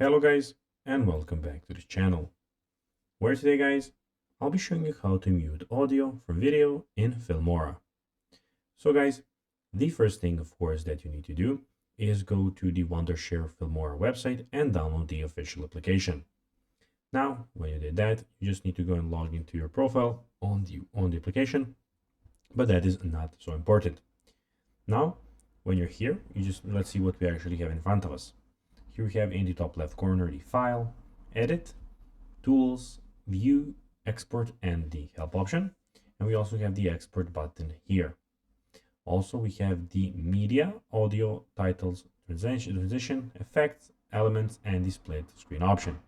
Hello guys, and welcome back to the channel, where today guys, I'll be showing you how to mute audio from video in Filmora. So guys, the first thing of course that you need to do is go to the Wondershare Filmora website and download the official application. Now, when you did that, you just need to go and log into your profile on the application, but that is not so important. Now, when you're here, let's see what we actually have in front of us. Here we have in the top left corner the File, Edit, Tools, View, Export, and the Help option. And we also have the Export button here. Also, we have the Media, Audio, Titles, Transition, Effects, Elements, and the Split Screen option.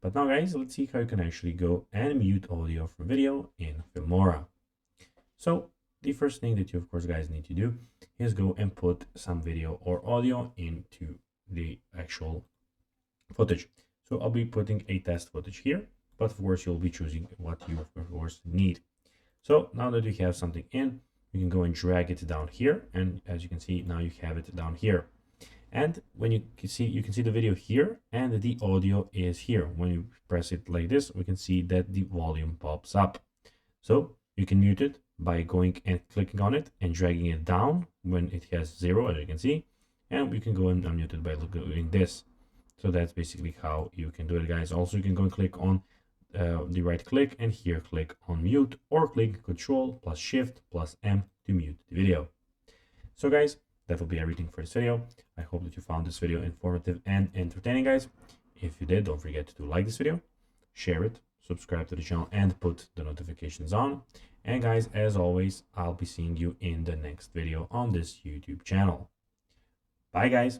But now guys, let's see how you can actually go and mute audio from video in Filmora. So the first thing that you of course guys need to do is go and put some video or audio into the actual footage. So I'll be putting a test footage here, but of course you'll be choosing what you of course need. So now that you have something in, you can go and drag it down here, and as you can see now you have it down here. And when you can see the video here and the audio is here. When you press it like this, we can see that the volume pops up. So you can mute it by going and clicking on it and dragging it down when it has 0, as you can see. And we can go and unmute it by doing this. So that's basically how you can do it, guys. Also, you can go and click on the right click and here click on mute, or click Control plus Shift plus M to mute the video. So guys, that will be everything for this video. I hope that you found this video informative and entertaining, guys. If you did, don't forget to like this video, share it, subscribe to the channel, and put the notifications on. And guys, as always, I'll be seeing you in the next video on this YouTube channel. Bye guys.